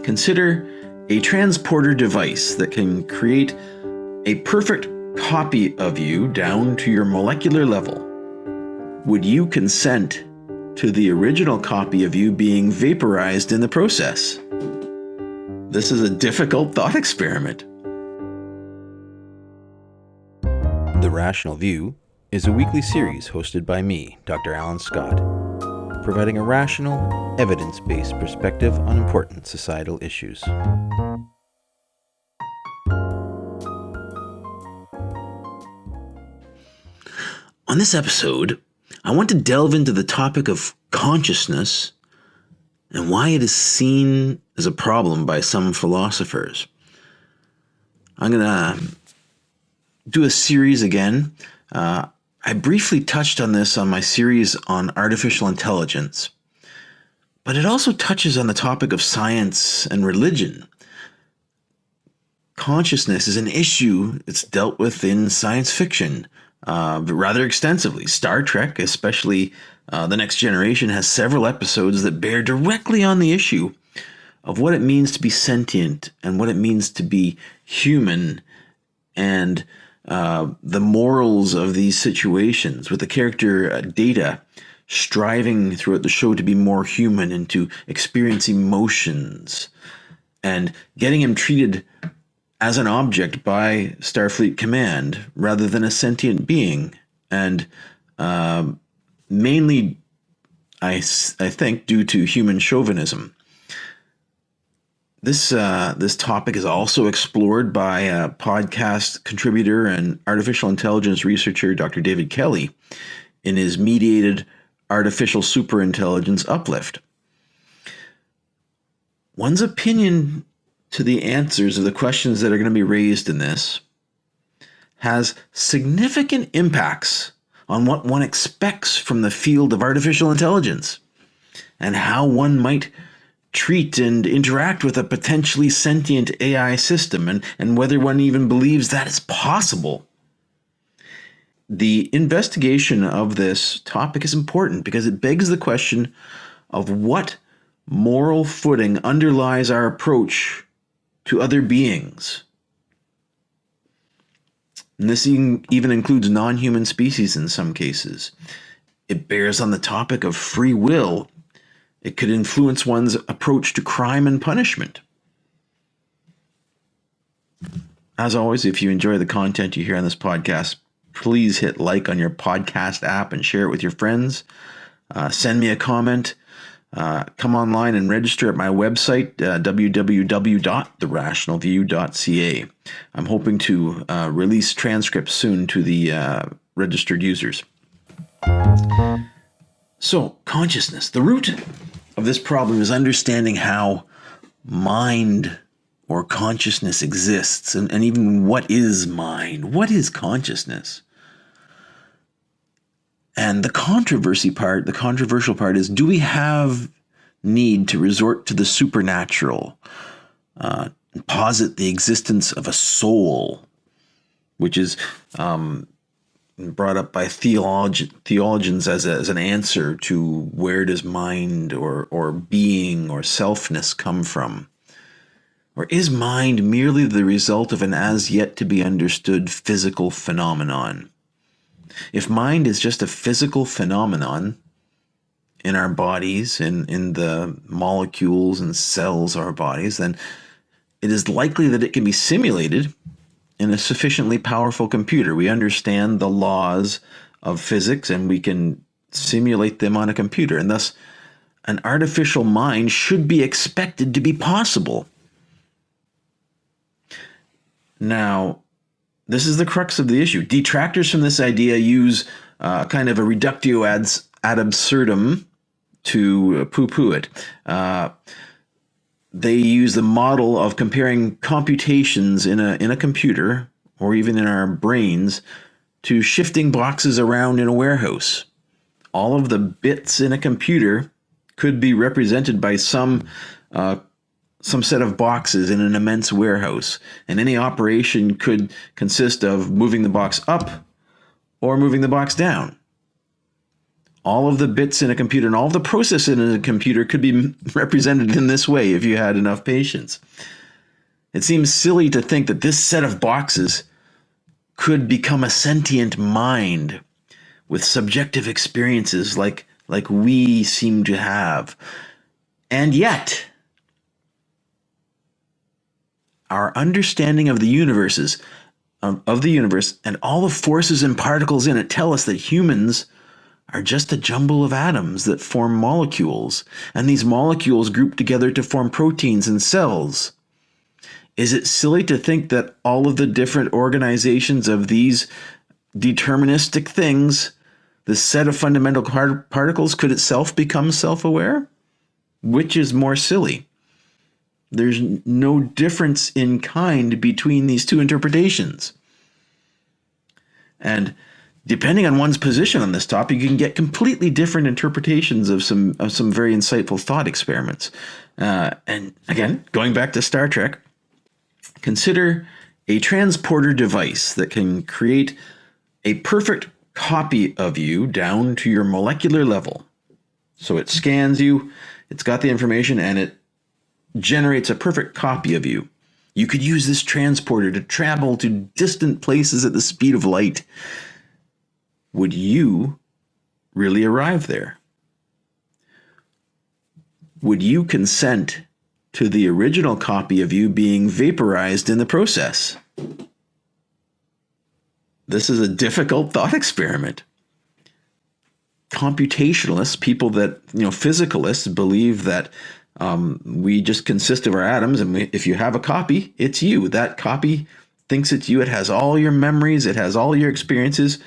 Consider a transporter device that can create a perfect copy of you down to your molecular level. Would you consent to the original copy of you being vaporized in the process? This is a difficult thought experiment. The Rational View is a weekly series hosted by me, Dr. Alan Scott, providing a rational, evidence-based perspective on important societal issues. On this episode, I want to delve into the topic of consciousness and why it is seen as a problem by some philosophers. I'm going to do a series again. I briefly touched on this on my series on artificial intelligence, but it also touches on the topic of science and religion. Consciousness is an issue that's dealt with in science fiction rather extensively. Star Trek, especially The Next Generation, has several episodes that bear directly on the issue of what it means to be sentient and what it means to be human, and the morals of these situations, with the character Data striving throughout the show to be more human and to experience emotions, and getting him treated as an object by Starfleet Command rather than a sentient being. And mainly, I think, due to human chauvinism. This topic is also explored by a podcast contributor and artificial intelligence researcher, Dr. David Kelley, in his mediated artificial superintelligence Uplift. One's opinion to the answers of the questions that are going to be raised in this has significant impacts on what one expects from the field of artificial intelligence and how one might treat and interact with a potentially sentient AI system, and whether one even believes that is possible. The investigation of this topic is important because it begs the question of what moral footing underlies our approach to other beings. And this even includes non-human species in some cases. It bears on the topic of free will. It could influence one's approach to crime and punishment. As always, if you enjoy the content you hear on this podcast, please hit like on your podcast app and share it with your friends. Send me a comment. Come online and register at my website, www.TheRationalView.ca. I'm hoping to release transcripts soon to the registered users. So, consciousness. The root of this problem is understanding how mind or consciousness exists, and even what is mind? What is consciousness? And the controversial part is, do we have need to resort to the supernatural, posit the existence of a soul, which is brought up by theologians as an answer to where does mind or being or selfness come from? Or is mind merely the result of an as yet to be understood physical phenomenon? If mind is just a physical phenomenon in our bodies, in the molecules and cells of our bodies, then it is likely that it can be simulated in a sufficiently powerful computer. We understand the laws of physics and we can simulate them on a computer. And thus, an artificial mind should be expected to be possible. Now, this is the crux of the issue. Detractors from this idea use kind of a reductio ad absurdum to poo-poo it. They use the model of comparing computations in a computer, or even in our brains, to shifting boxes around in a warehouse. All of the bits in a computer could be represented by some set of boxes in an immense warehouse, and any operation could consist of moving the box up or moving the box down. All of the bits in a computer and all of the process in a computer could be represented in this way if you had enough patience. It seems silly to think that this set of boxes could become a sentient mind with subjective experiences like we seem to have. And yet, our understanding of the universe and all the forces and particles in it tell us that humans are just a jumble of atoms that form molecules, and these molecules group together to form proteins and cells. Is it silly to think that all of the different organizations of these deterministic things, this set of fundamental particles, could itself become self-aware? Which is more silly? There's no difference in kind between these two interpretations. And depending on one's position on this topic, you can get completely different interpretations of some very insightful thought experiments. And again, going back to Star Trek, consider a transporter device that can create a perfect copy of you down to your molecular level. So it scans you, it's got the information, and it generates a perfect copy of you. You could use this transporter to travel to distant places at the speed of light. Would you really arrive there? Would you consent to the original copy of you being vaporized in the process? This is a difficult thought experiment. Computationalists, people that, physicalists, believe that we just consist of our atoms, and if you have a copy, it's you. That copy thinks it's you. It has all your memories. It has all your experiences.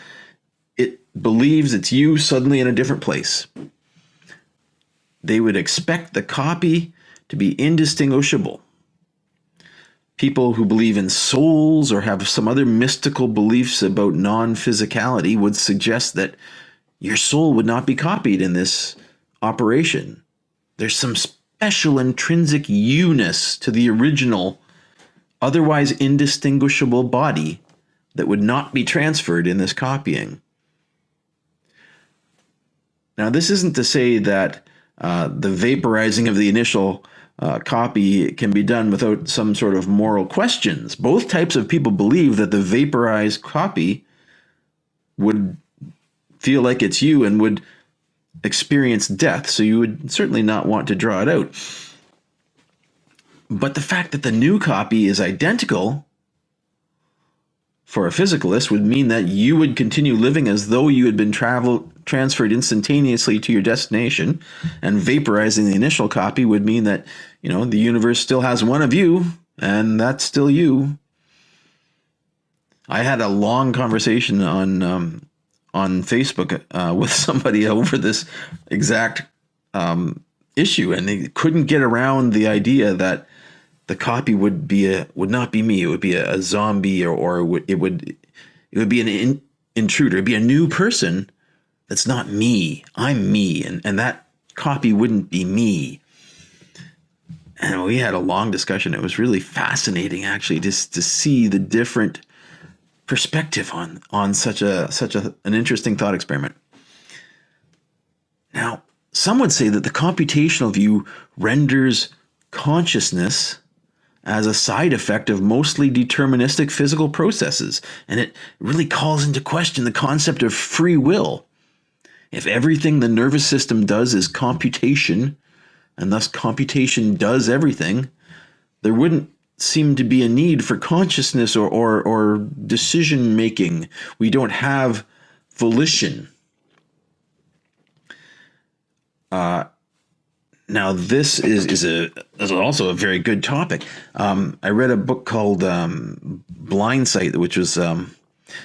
It believes it's you suddenly in a different place. They would expect the copy to be indistinguishable. People who believe in souls or have some other mystical beliefs about non-physicality would suggest that your soul would not be copied in this operation. There's some special intrinsic you-ness to the original, otherwise indistinguishable body that would not be transferred in this copying. Now, this isn't to say that the vaporizing of the initial copy can be done without some sort of moral questions. Both types of people believe that the vaporized copy would feel like it's you and would experience death, so you would certainly not want to draw it out. But the fact that the new copy is identical for a physicalist would mean that you would continue living as though you had been transferred instantaneously to your destination, and vaporizing the initial copy would mean that, the universe still has one of you, and that's still you. I had a long conversation on Facebook with somebody over this exact issue, and they couldn't get around the idea that the copy would not be me. It would be a zombie, or it would be an intruder. It'd be a new person that's not me. I'm me, and that copy wouldn't be me. And we had a long discussion. It was really fascinating, actually, just to see the different perspective on such an interesting thought experiment. Now, some would say that the computational view renders consciousness as a side effect of mostly deterministic physical processes, and it really calls into question the concept of free will. If everything the nervous system does is computation, and thus computation does everything, there wouldn't seem to be a need for consciousness or decision making. We don't have volition. Now, this is also a very good topic. I read a book called Blind Sight, which was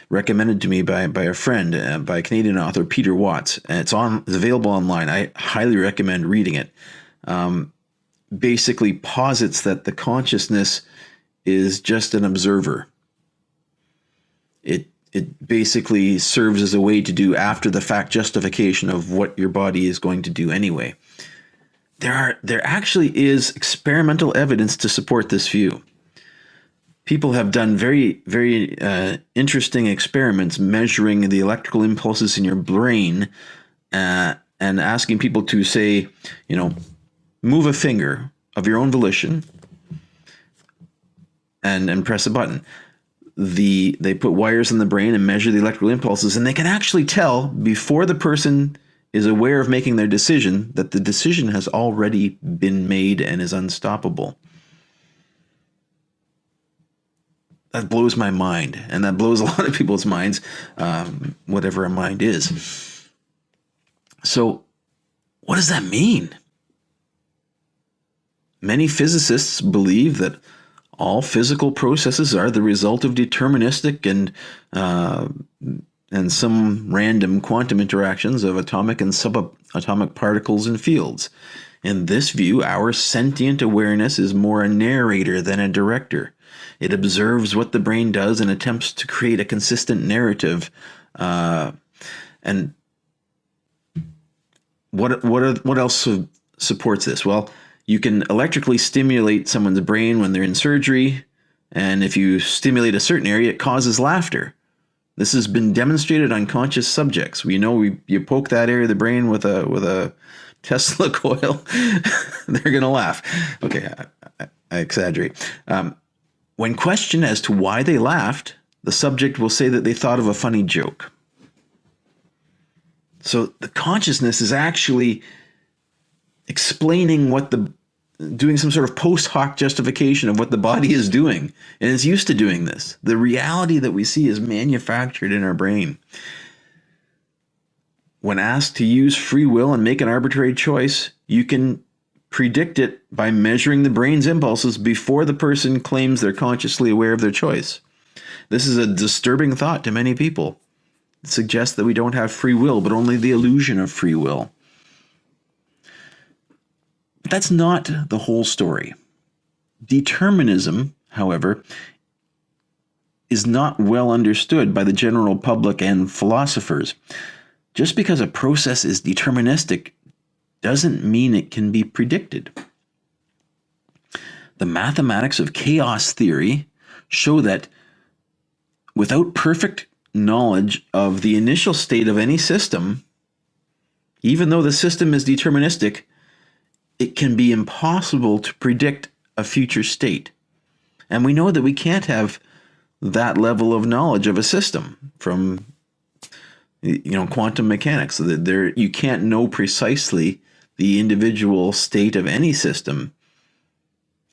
recommended to me by a friend, by a Canadian author, Peter Watts. And it's available online. I highly recommend reading it. Basically posits that the consciousness is just an observer. It basically serves as a way to do after the fact justification of what your body is going to do anyway. There actually is experimental evidence to support this view. People have done very, very interesting experiments measuring the electrical impulses in your brain and asking people to say, move a finger of your own volition and press a button. They put wires in the brain and measure the electrical impulses, and they can actually tell before the person is aware of making their decision that the decision has already been made and is unstoppable. That blows my mind, and that blows a lot of people's minds, whatever a mind is. So, what does that mean? Many physicists believe that all physical processes are the result of deterministic and some random quantum interactions of atomic and subatomic particles and fields. In this view, our sentient awareness is more a narrator than a director. It observes what the brain does and attempts to create a consistent narrative. And what else supports this? Well, you can electrically stimulate someone's brain when they're in surgery, and if you stimulate a certain area, it causes laughter. This has been demonstrated on conscious subjects. We know you poke that area of the brain with a Tesla coil, they're going to laugh. Okay, I exaggerate. When questioned as to why they laughed, the subject will say that they thought of a funny joke. So the consciousness is actually explaining doing some sort of post hoc justification of what the body is doing. And it's used to doing this. The reality that we see is manufactured in our brain. When asked to use free will and make an arbitrary choice, you can predict it by measuring the brain's impulses before the person claims they're consciously aware of their choice. This is a disturbing thought to many people. It suggests that we don't have free will, but only the illusion of free will. But that's not the whole story. Determinism, however, is not well understood by the general public and philosophers. Just because a process is deterministic doesn't mean it can be predicted. The mathematics of chaos theory show that without perfect knowledge of the initial state of any system, even though the system is deterministic, it can be impossible to predict a future state. And we know that we can't have that level of knowledge of a system from quantum mechanics. So that you can't know precisely the individual state of any system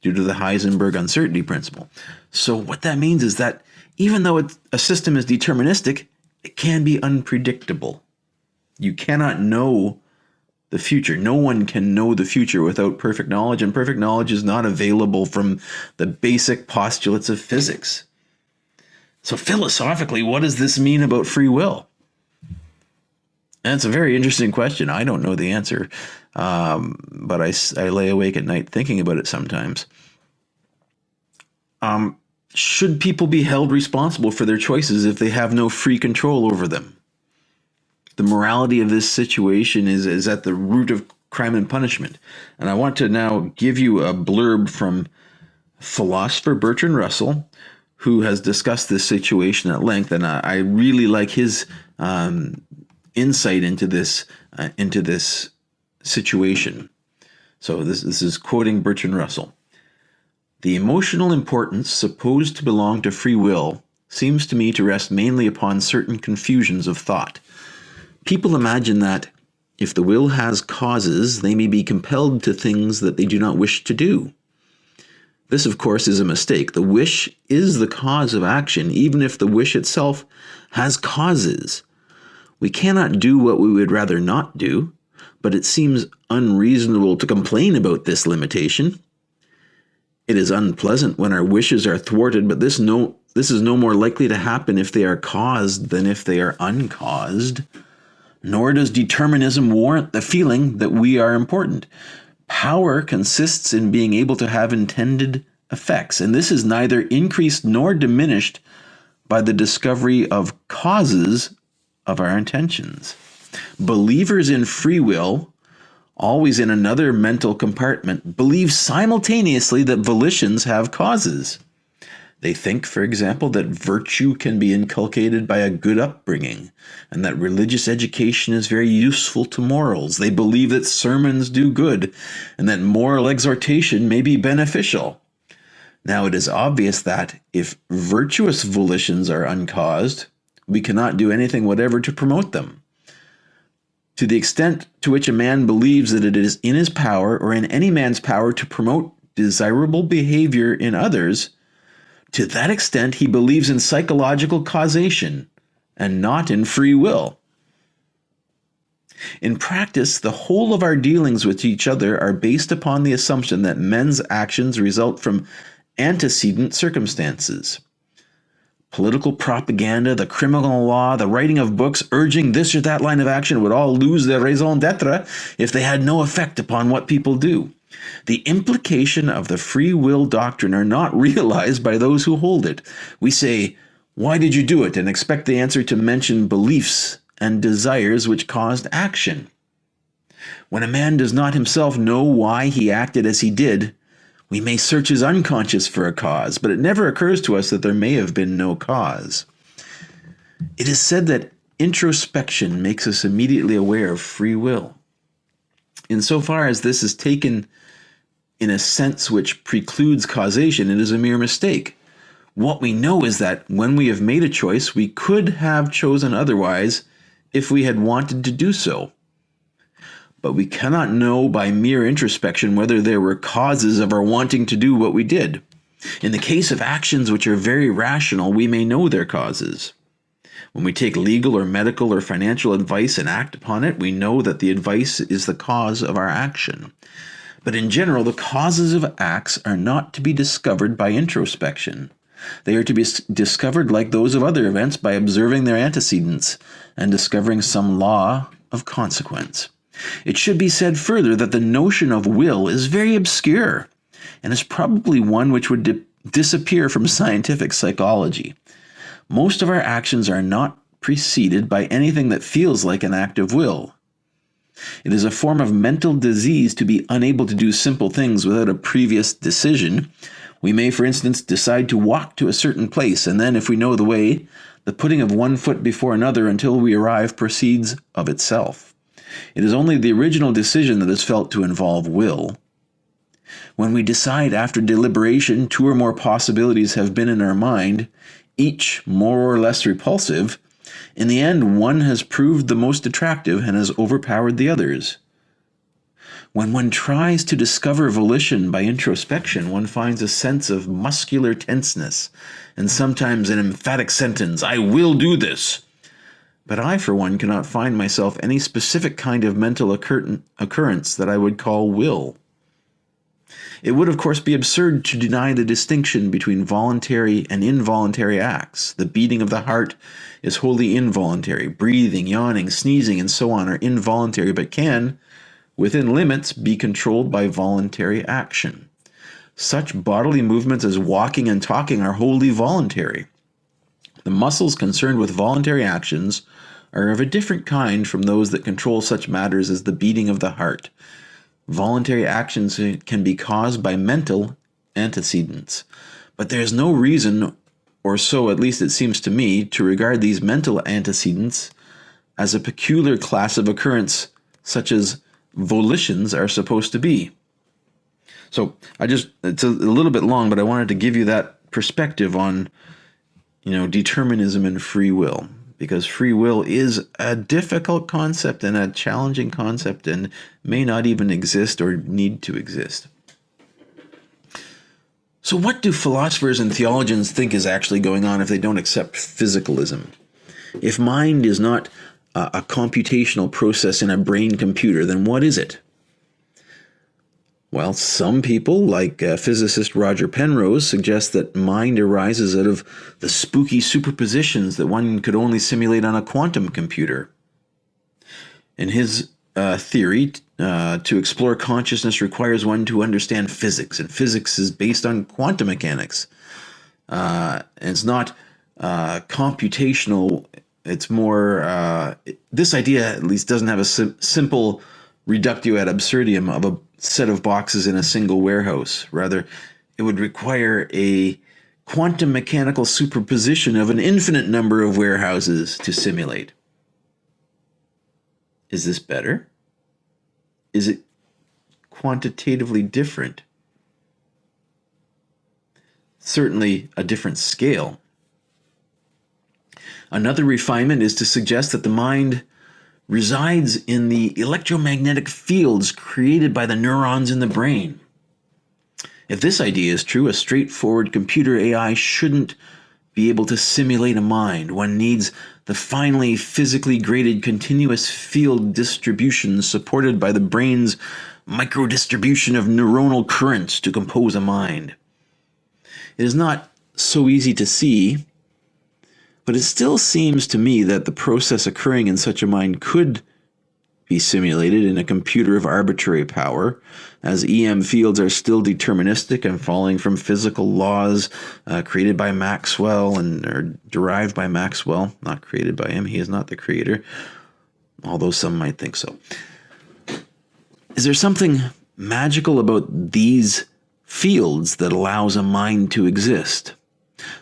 due to the Heisenberg uncertainty principle. So what that means is that even though a system is deterministic, it can be unpredictable. You cannot know the future. No one can know the future without perfect knowledge, and perfect knowledge is not available from the basic postulates of physics. So philosophically, what does this mean about free will? And it's a very interesting question. I don't know the answer, but I lay awake at night thinking about it sometimes. Should people be held responsible for their choices if they have no free control over them? The morality of this situation is at the root of crime and punishment. And I want to now give you a blurb from philosopher Bertrand Russell, who has discussed this situation at length. And I really like his insight into this situation. So this is quoting Bertrand Russell. The emotional importance supposed to belong to free will seems to me to rest mainly upon certain confusions of thought. People imagine that if the will has causes, they may be compelled to things that they do not wish to do. This, of course, is a mistake. The wish is the cause of action, even if the wish itself has causes. We cannot do what we would rather not do, but it seems unreasonable to complain about this limitation. It is unpleasant when our wishes are thwarted, but this is no more likely to happen if they are caused than if they are uncaused. Nor does determinism warrant the feeling that we are important. Power consists in being able to have intended effects, and this is neither increased nor diminished by the discovery of causes of our intentions. Believers in free will, always in another mental compartment, believe simultaneously that volitions have causes. They think, for example, that virtue can be inculcated by a good upbringing, and that religious education is very useful to morals. They believe that sermons do good, and that moral exhortation may be beneficial. Now, it is obvious that if virtuous volitions are uncaused, we cannot do anything whatever to promote them. To the extent to which a man believes that it is in his power or in any man's power to promote desirable behavior in others, to that extent he believes in psychological causation and not in free will. In practice, the whole of our dealings with each other are based upon the assumption that men's actions result from antecedent circumstances. Political propaganda, the criminal law, the writing of books urging this or that line of action would all lose their raison d'etre if they had no effect upon what people do. The implication of the free will doctrine are not realized by those who hold it. We say, "Why did you do it?" and expect the answer to mention beliefs and desires which caused action. When a man does not himself know why he acted as he did, we may search his unconscious for a cause, but it never occurs to us that there may have been no cause. It is said that introspection makes us immediately aware of free will. Insofar as this is taken in a sense which precludes causation, it is a mere mistake. What we know is that when we have made a choice, we could have chosen otherwise if we had wanted to do so. But we cannot know by mere introspection whether there were causes of our wanting to do what we did. In the case of actions which are very rational, we may know their causes. When we take legal or medical or financial advice and act upon it, we know that the advice is the cause of our action. But in general, the causes of acts are not to be discovered by introspection. They are to be discovered like those of other events by observing their antecedents and discovering some law of consequence. It should be said further that the notion of will is very obscure and is probably one which would disappear from scientific psychology. Most of our actions are not preceded by anything that feels like an act of will. It is a form of mental disease to be unable to do simple things without a previous decision. We may, for instance, decide to walk to a certain place, and then, if we know the way, the putting of one foot before another until we arrive proceeds of itself. It is only the original decision that is felt to involve will. When we decide after deliberation, two or more possibilities have been in our mind, each more or less repulsive. In the end, one has proved the most attractive and has overpowered the others. When one tries to discover volition by introspection, one finds a sense of muscular tenseness and sometimes an emphatic sentence, "I will do this." But I, for one, cannot find myself any specific kind of mental occurrence that I would call will. It would, of course, be absurd to deny the distinction between voluntary and involuntary acts. The beating of the heart is wholly involuntary. Breathing, yawning, sneezing, and so on are involuntary, but can, within limits, be controlled by voluntary action. Such bodily movements as walking and talking are wholly voluntary. The muscles concerned with voluntary actions are of a different kind from those that control such matters as the beating of the heart. Voluntary actions can be caused by mental antecedents, but there is no reason, or so at least it seems to me, to regard these mental antecedents as a peculiar class of occurrence such as volitions are supposed to be. So it's a little bit long, but I wanted to give you that perspective on, determinism and free will. Because free will is a difficult concept and a challenging concept and may not even exist or need to exist. So what do philosophers and theologians think is actually going on if they don't accept physicalism? If mind is not a computational process in a brain computer, then what is it? Well, some people, like physicist Roger Penrose, suggest that mind arises out of the spooky superpositions that one could only simulate on a quantum computer. In his theory, to explore consciousness requires one to understand physics, and physics is based on quantum mechanics. And it's not computational. It's more, this idea at least doesn't have a simple reductio ad absurdum of a set of boxes in a single warehouse. Rather, it would require a quantum mechanical superposition of an infinite number of warehouses to simulate. Is this better? Is it quantitatively different? Certainly a different scale. Another refinement is to suggest that the mind resides in the electromagnetic fields created by the neurons in the brain. If this idea is true, a straightforward computer AI shouldn't be able to simulate a mind. One needs the finely physically graded continuous field distribution supported by the brain's microdistribution of neuronal currents to compose a mind. It is not so easy to see, but it still seems to me that the process occurring in such a mind could be simulated in a computer of arbitrary power, as EM fields are still deterministic and following from physical laws created by Maxwell or derived by Maxwell, not created by him. He is not the creator, although some might think so. Is there something magical about these fields that allows a mind to exist?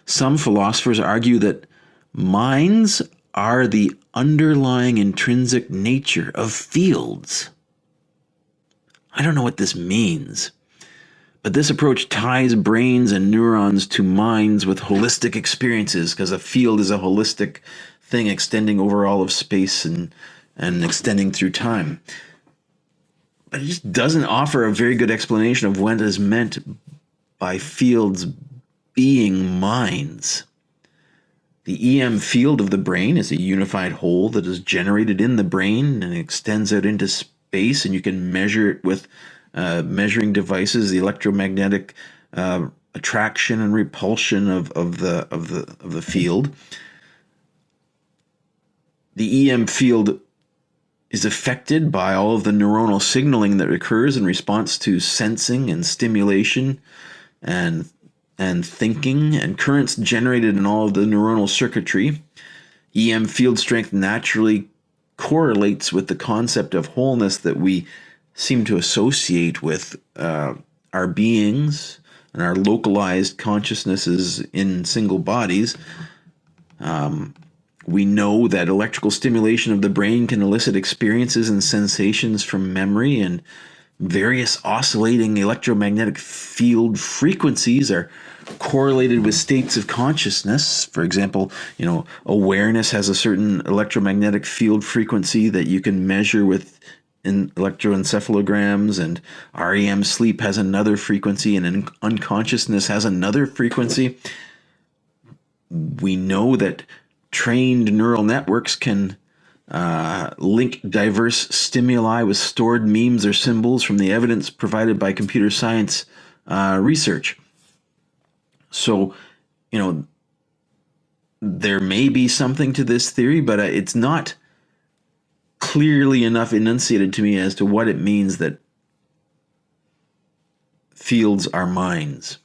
Some philosophers argue that minds are the underlying intrinsic nature of fields. I don't know what this means, but this approach ties brains and neurons to minds with holistic experiences, because a field is a holistic thing extending over all of space and extending through time. But it just doesn't offer a very good explanation of what is meant by fields being minds. The EM field of the brain is a unified whole that is generated in the brain and extends out into space, and you can measure it with measuring devices, the electromagnetic attraction and repulsion of the field. The EM field is affected by all of the neuronal signaling that occurs in response to sensing and stimulation and thinking, and currents generated in all of the neuronal circuitry. EM field strength naturally correlates with the concept of wholeness that we seem to associate with our beings and our localized consciousnesses in single bodies. We know that electrical stimulation of the brain can elicit experiences and sensations from memory, and various oscillating electromagnetic field frequencies are correlated with states of consciousness. For example, awareness has a certain electromagnetic field frequency that you can measure with electroencephalograms, and REM sleep has another frequency, and unconsciousness has another frequency. We know that trained neural networks can link diverse stimuli with stored memes or symbols from the evidence provided by computer science research. So, there may be something to this theory, but it's not clearly enough enunciated to me as to what it means that fields are minds.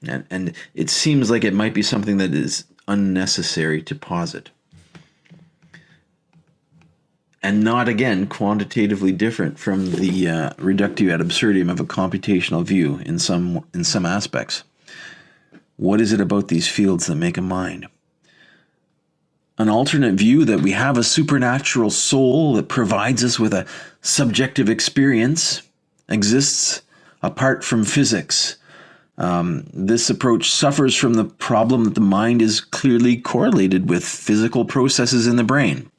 And it seems like it might be something that is unnecessary to posit. And not, again, quantitatively different from the reductio ad absurdum of a computational view in some aspects. What is it about these fields that make a mind? An alternate view that we have a supernatural soul that provides us with a subjective experience exists apart from physics. This approach suffers from the problem that the mind is clearly correlated with physical processes in the brain.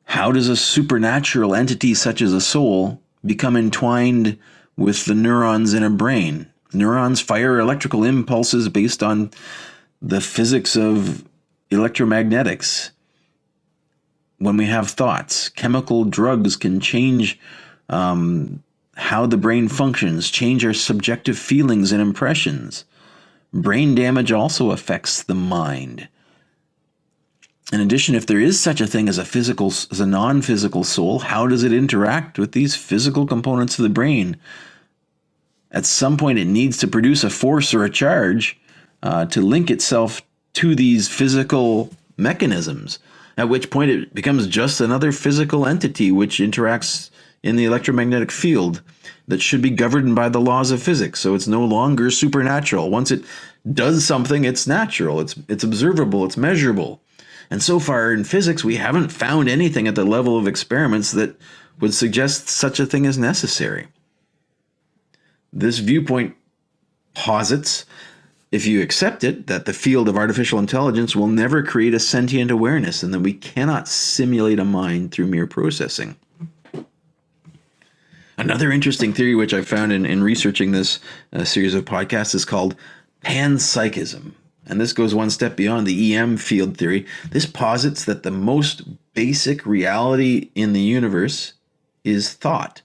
How does a supernatural entity such as a soul become entwined with the neurons in a brain? Neurons fire electrical impulses based on the physics of electromagnetics. When we have thoughts, chemical drugs can change how the brain functions, change our subjective feelings and impressions. Brain damage also affects the mind. In addition, if there is such a thing as a non-physical soul, how does it interact with these physical components of the brain? At some point, it needs to produce a force or a charge to link itself to these physical mechanisms, at which point it becomes just another physical entity which interacts in the electromagnetic field that should be governed by the laws of physics. So it's no longer supernatural. Once it does something, it's natural, it's observable, it's measurable. And so far in physics, we haven't found anything at the level of experiments that would suggest such a thing is necessary. This viewpoint posits, if you accept it, that the field of artificial intelligence will never create a sentient awareness and that we cannot simulate a mind through mere processing. Another interesting theory which I found in researching this series of podcasts is called Pan-Psychism. And this goes one step beyond the EM field theory. This posits that the most basic reality in the universe is thought.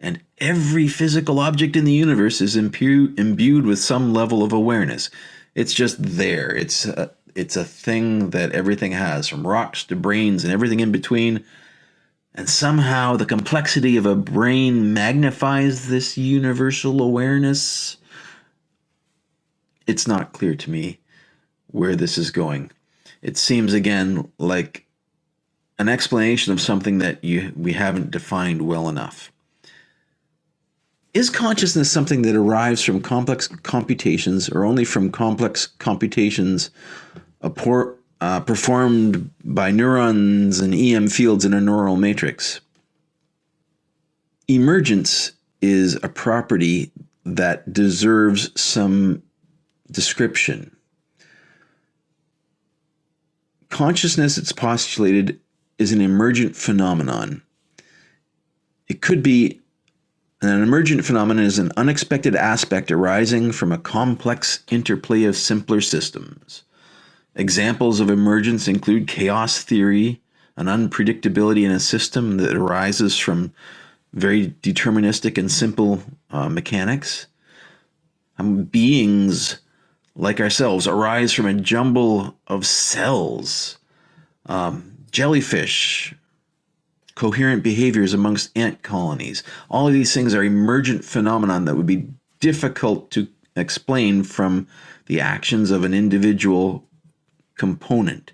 And every physical object in the universe is imbued with some level of awareness. It's just there. It's a thing that everything has, from rocks to brains and everything in between. And somehow the complexity of a brain magnifies this universal awareness. It's not clear to me where this is going. It seems, again, like an explanation of something that we haven't defined well enough. Is consciousness something that arrives from complex computations or only from complex computations performed by neurons and EM fields in a neural matrix? Emergence is a property that deserves some description. Consciousness, it's postulated, is an emergent phenomenon. It could be an emergent phenomenon is an unexpected aspect arising from a complex interplay of simpler systems. Examples of emergence include chaos theory, an unpredictability in a system that arises from very deterministic and simple mechanics. Beings like ourselves arise from a jumble of cells, jellyfish, coherent behaviors amongst ant colonies. All of these things are emergent phenomenon that would be difficult to explain from the actions of an individual component.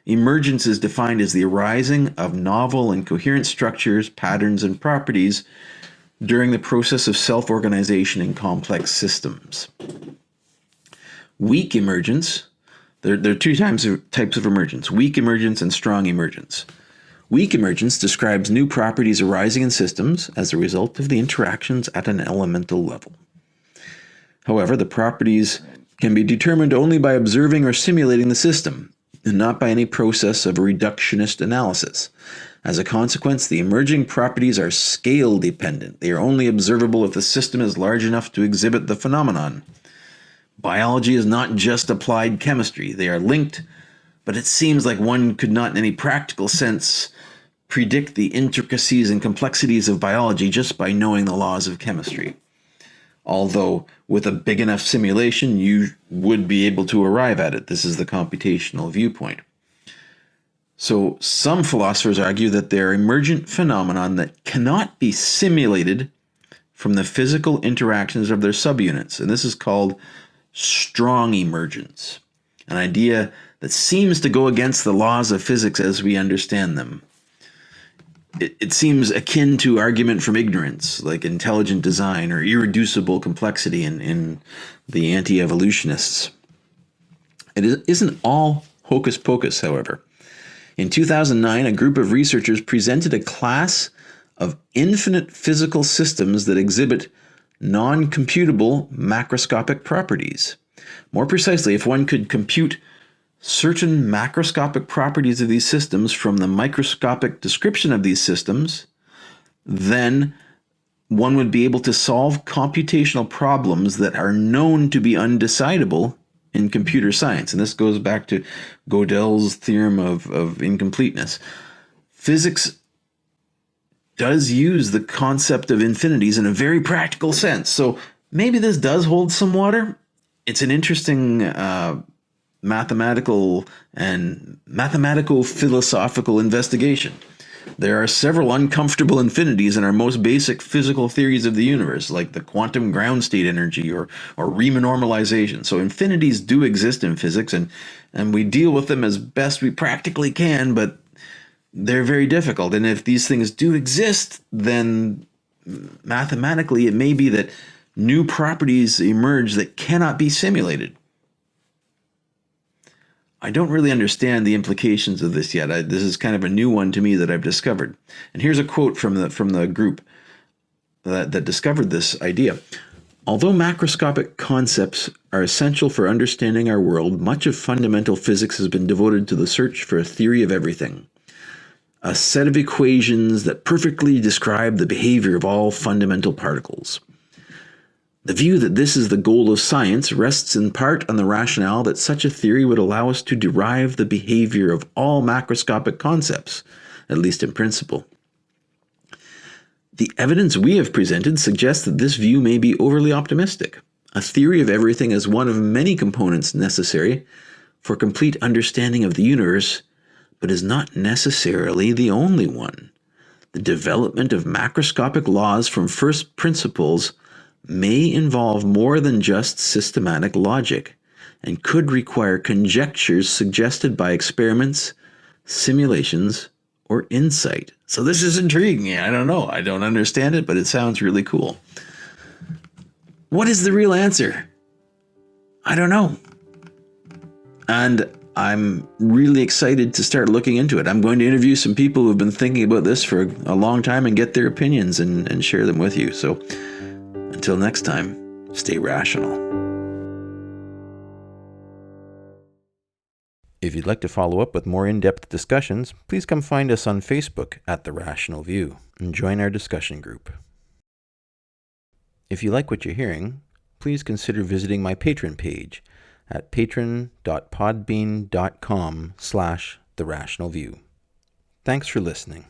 Emergence is defined as the arising of novel and coherent structures, patterns, and properties during the process of self-organization in complex systems. Weak emergence, there are two types of emergence, weak emergence and strong emergence. Weak emergence describes new properties arising in systems as a result of the interactions at an elemental level. However, the properties can be determined only by observing or simulating the system, and not by any process of reductionist analysis. As a consequence, the emerging properties are scale dependent. They are only observable if the system is large enough to exhibit the phenomenon. Biology is not just applied chemistry. They are linked, but it seems like one could not in any practical sense predict the intricacies and complexities of biology just by knowing the laws of chemistry. Although with a big enough simulation, you would be able to arrive at it. This is the computational viewpoint. So some philosophers argue that there are emergent phenomena that cannot be simulated from the physical interactions of their subunits. And this is called strong emergence, an idea that seems to go against the laws of physics as we understand them. It seems akin to argument from ignorance, like intelligent design or irreducible complexity in the anti-evolutionists. It isn't all hocus pocus, however. In 2009, a group of researchers presented a class of infinite physical systems that exhibit non-computable macroscopic properties. More precisely, if one could compute certain macroscopic properties of these systems from the microscopic description of these systems, then one would be able to solve computational problems that are known to be undecidable in computer science. And this goes back to Gödel's theorem of incompleteness. Physics does use the concept of infinities in a very practical sense. So maybe this does hold some water. It's an interesting mathematical philosophical investigation. There are several uncomfortable infinities in our most basic physical theories of the universe, like the quantum ground state energy or Riemann normalization. So infinities do exist in physics, and we deal with them as best we practically can, but they're very difficult. And if these things do exist, then mathematically it may be that new properties emerge that cannot be simulated. I don't really understand the implications of this yet. This is kind of a new one to me that I've discovered. And here's a quote from the group that discovered this idea. Although macroscopic concepts are essential for understanding our world, much of fundamental physics has been devoted to the search for a theory of everything, a set of equations that perfectly describe the behavior of all fundamental particles. The view that this is the goal of science rests in part on the rationale that such a theory would allow us to derive the behavior of all macroscopic concepts, at least in principle. The evidence we have presented suggests that this view may be overly optimistic. A theory of everything is one of many components necessary for complete understanding of the universe, but is not necessarily the only one. The development of macroscopic laws from first principles may involve more than just systematic logic, and could require conjectures suggested by experiments, simulations, or insight. So this is intriguing. I don't know. I don't understand it, but it sounds really cool. What is the real answer? I don't know. And I'm really excited to start looking into it. I'm going to interview some people who've been thinking about this for a long time and get their opinions and share them with you. So until next time, stay rational. If you'd like to follow up with more in-depth discussions, please come find us on Facebook at The Rational View and join our discussion group. If you like what you're hearing, please consider visiting my Patreon page at patron.podbean.com/TheRationalView. Thanks for listening.